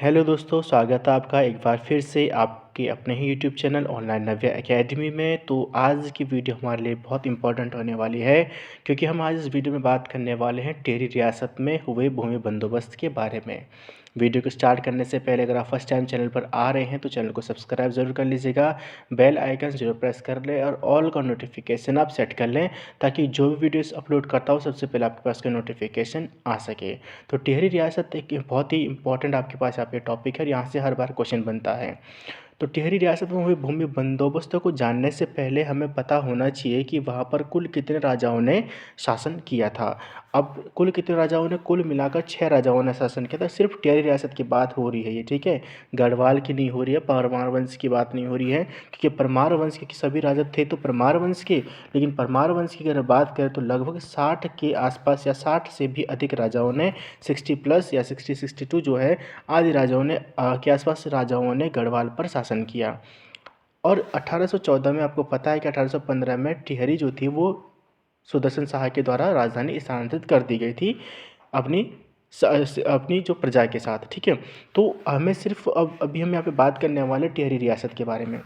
Hello दोस्तों, स्वागत है आपका एक बार फिर से आपके अपने ही यूट्यूब चैनल ऑनलाइन नव्या एकेडमी में। तो आज की वीडियो हमारे लिए बहुत इंपॉर्टेंट होने वाली है, क्योंकि हम आज इस वीडियो में बात करने वाले हैं टिहरी रियासत में हुए भूमि बंदोबस्त के बारे में। वीडियो को स्टार्ट करने से पहले अगर आप फर्स्ट टाइम चैनल पर आ रहे हैं तो चैनल को सब्सक्राइब ज़रूर कर लीजिएगा, बेल आइकन जरूर प्रेस कर लें और ऑल का नोटिफिकेशन आप सेट कर लें, ताकि जो भी वीडियोस अपलोड करता हूँ सबसे पहले आपके पास का नोटिफिकेशन आ सके। तो टिहरी रियासत एक बहुत ही इंपॉर्टेंट आपके पास यहाँ पे टॉपिक है, यहाँ से हर बार क्वेश्चन बनता है। तो टिहरी रियासत में हुए भूमि बंदोबस्त को जानने से पहले हमें पता होना चाहिए कि वहाँ पर कुल कितने राजाओं ने शासन किया था। अब कुल कितने राजाओं ने, कुल मिलाकर 6 राजाओं ने शासन किया था। सिर्फ टिहरी रियासत की बात हो रही है ये, ठीक है, गढ़वाल की नहीं हो रही है, परमार वंश की बात नहीं हो रही है, क्योंकि परमार वंश के सभी राजा थे तो परमार वंश के, लेकिन परमार वंश की अगर बात करें तो लगभग 60 के आसपास या 60 से भी अधिक राजाओं ने 60 प्लस या 62 जो है आदि राजाओं ने के आसपास राजाओं ने गढ़वाल पर शासन किया। और 1814 में आपको पता है कि 1815 में टिहरी जो थी वो सुदर्शन शाह के द्वारा राजधानी स्थानांतरित कर दी गई थी अपनी अपनी जो प्रजा के साथ, ठीक है। तो हमें सिर्फ अब अभी हम यहाँ पे बात करने वाले टिहरी रियासत के बारे में।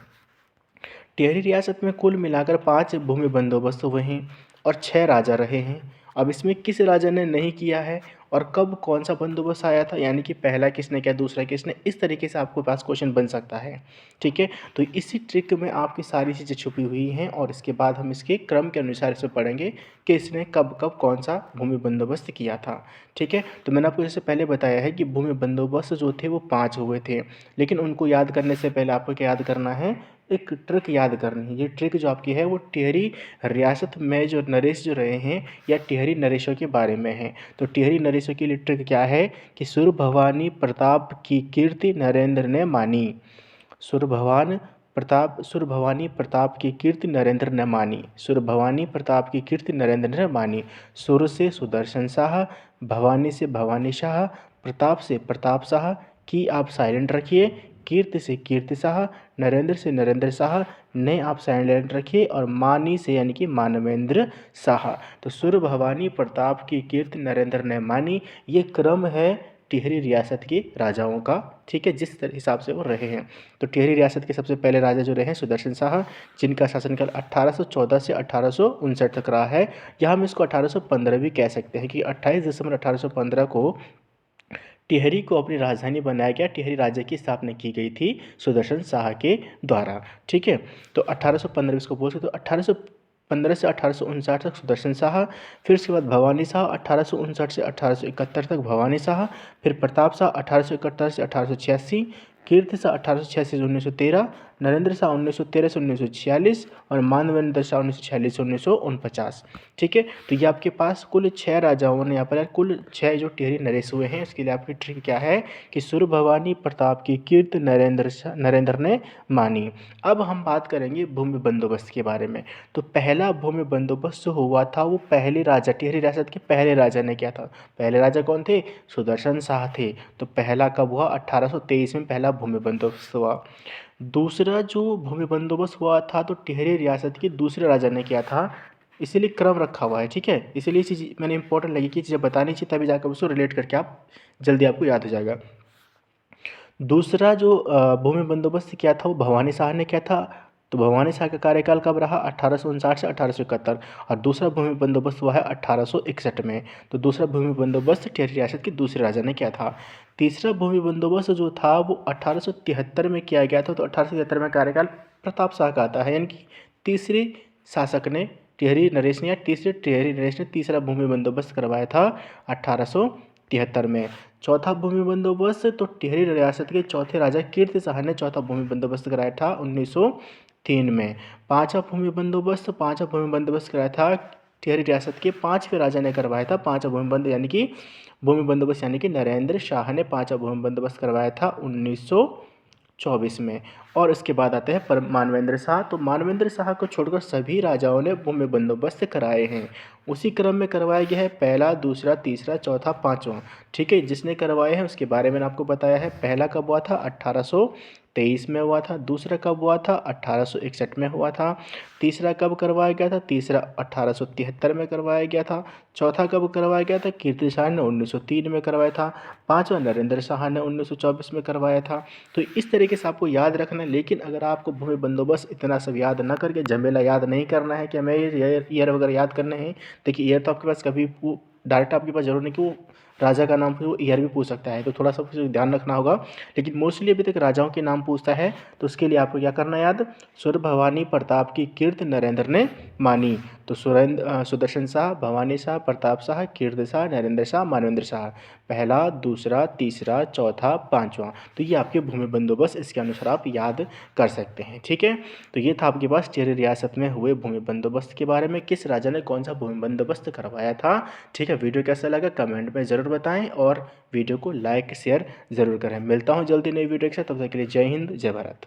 टिहरी रियासत में कुल मिलाकर 5 भूमि बंदोबस्त हुए हैं और 6 राजा रहे हैं। अब इसमें किस राजा ने नहीं किया है और कब कौन सा बंदोबस्त आया था, यानी कि पहला किसने किया, दूसरा किसने, इस तरीके से आपके पास क्वेश्चन बन सकता है, ठीक है। तो इसी ट्रिक में आपकी सारी चीज़ें छुपी हुई हैं और इसके बाद हम इसके क्रम के अनुसार इसे पढ़ेंगे कि इसने कब कब कौन सा भूमि बंदोबस्त किया था, ठीक है। तो मैंने आपको जैसे पहले बताया है कि भूमि बंदोबस्त जो थे वो 5 हुए थे, लेकिन उनको याद करने से पहले आपको क्या याद करना है, एक ट्रिक याद करनी है। ये ट्रिक जो आपकी है वो टिहरी रियासत में जो नरेश जो रहे हैं या टिहरी नरेशों के बारे में है। तो टिहरी नरेशों की लिए ट्रिक क्या है कि सुर भवानी प्रताप की कीर्ति नरेंद्र ने मानी। सुर भवानी प्रताप की कीर्ति नरेंद्र ने मानी। सुर भवानी प्रताप की कीर्ति नरेंद्र ने मानी। सुर से सुदर्शन शाह, भवानी से भवानी शाह, प्रताप से प्रताप शाह, की आप साइलेंट रखिए, कीर्ति से कीर्ति शाह, नरेंद्र से नरेंद्र शाह, ने आप साइलेंट रखिए, और मानी से यानी कि मानवेंद्र शाह। तो सुर भवानी प्रताप की कीर्ति नरेंद्र ने मानी, ये क्रम है टिहरी रियासत के राजाओं का, ठीक है, जिस हिसाब से वो रहे हैं। तो टिहरी रियासत के सबसे पहले राजा जो रहे हैं सुदर्शन शाह, जिनका शासनकाल 1814 से 1859 तक रहा है, या हम इसको 1815 भी कह सकते हैं कि 28 दिसंबर 1815 को टिहरी को अपनी राजधानी बनाया गया। टिहरी राज्य की स्थापना की गई थी सुदर्शन शाह के द्वारा, ठीक है। तो 1815 इसको बोल सकते, तो 1815 से 1859 तक सुदर्शन शाह, फिर उसके बाद भवानी शाह 1859 से 1871 तक भवानी शाह, फिर प्रताप शाह 1871 से 1886, कीर्ति शाह 1886 से 1913, नरेंद्र शाह 1913 से 1946 और मानवेंद्र शाह 1946 से 1949, ठीक है। तो ये आपके पास कुल 6 राजाओं ने, यहाँ पर कुल 6 जो टिहरी नरेश हुए हैं। इसके लिए आपकी ट्रिक क्या है कि सुर भवानी प्रताप की कीर्ति नरेंद्र ने मानी। अब हम बात करेंगे भूमि बंदोबस्त के बारे में। तो पहला भूमि बंदोबस्त जो हुआ था वो पहले राजा, टिहरी रियासत के पहले राजा ने किया था। पहले राजा कौन थे? सुदर्शन शाह थे। तो पहला कब हुआ? 1823 में पहला भूमि बंदोबस्त हुआ। दूसरा जो भूमि बंदोबस्त हुआ था तो टिहरी रियासत के दूसरे राजा ने किया था, इसीलिए क्रम रखा हुआ है, ठीक है। इसीलिए चीज़ मैंने इंपॉर्टेंट लगी कि चीज़ें बतानी चाहिए, तभी जाकर उसको रिलेट करके आप जल्दी आपको याद हो जाएगा। दूसरा जो भूमि बंदोबस्त किया था वो भवानी शाह ने किया था। तो भवानी शाह का कार्यकाल कब रहा? 1859 से 1871। और दूसरा भूमि बंदोबस्त हुआ है 1861 में। तो दूसरा भूमि बंदोबस्त टिहरी रियासत के दूसरे राजा ने किया था। तीसरा भूमि बंदोबस्त जो था वो 1873 में किया गया था। तो 1873 में कार्यकाल प्रताप शाह का आता है, यानी कि तीसरे शासक ने, टिहरी नरेश ने, या तीसरे टिहरी नरेश ने तीसरा भूमि बंदोबस्त करवाया था 1873 में। चौथा भूमि बंदोबस्त तो टिहरी रियासत के चौथे राजा कीर्ति शाह ने चौथा भूमि बंदोबस्त कराया था 1903 में। पांचवा भूमि बंदोबस्त कराया था टिहरी रियासत के 5वें राजा ने करवाया था। पांचवा भूमि बंद यानी कि भूमि बंदोबस्त यानी कि नरेंद्र शाह ने पांचवा भूमि बंदोबस्त करवाया था 1924 में। और इसके बाद आते हैं पर मानवेंद्र शाह। तो मानवेंद्र शाह को छोड़कर सभी राजाओं ने भूमि बंदोबस्त कराए हैं। उसी क्रम में करवाया गया है, पहला, दूसरा, तीसरा, चौथा, पाँचवा, ठीक है। जिसने करवाए हैं उसके बारे में आपको बताया है। पहला कब हुआ था? 1923 में हुआ था। दूसरा कब हुआ था? 1861 में हुआ था। तीसरा कब करवाया गया था? तीसरा 1873 में करवाया गया था। चौथा कब करवाया गया था? कीर्ति शाह ने 1903 में करवाया था। पाँचवा नरेंद्र शाह ने 1924 में करवाया था। तो इस तरीके से आपको याद रखना है। लेकिन अगर आपको भूमि बंदोबस्त इतना सब याद ना करके झमेला याद नहीं करना है कि हमें ईयर वगैरह याद करने हैं, देखिए ईयर तो आपके पास कभी डायरेक्ट आपके पास जरूर नहीं कि वो राजा का नाम वो ईयर भी पूछ सकता है, तो थोड़ा सा कुछ ध्यान रखना होगा। लेकिन मोस्टली अभी तक राजाओं के नाम पूछता है, तो उसके लिए आपको क्या करना है याद? सुर भवानी प्रताप की कीर्ति नरेंद्र ने मानी। तो सुदर्शन शाह, भवानी शाह, प्रताप शाह, कीर्ति शाह, नरेंद्र शाह, मानवेंद्र शाह, पहला, दूसरा, तीसरा, चौथा, पांचवा। तो ये आपके भूमि बंदोबस्त, इसके अनुसार आप याद कर सकते हैं। ठीक है, तो ये था आपके पास चेरी रियासत में हुए भूमि बंदोबस्त के बारे में, किस राजा ने कौन सा भूमि बंदोबस्त करवाया था। ठीक है, वीडियो कैसा लगा कमेंट में ज़रूर बताएं और वीडियो को लाइक शेयर ज़रूर करें। मिलता हूँ जल्दी नई वीडियो के साथ, तब तक के लिए जय हिंद, जय भारत।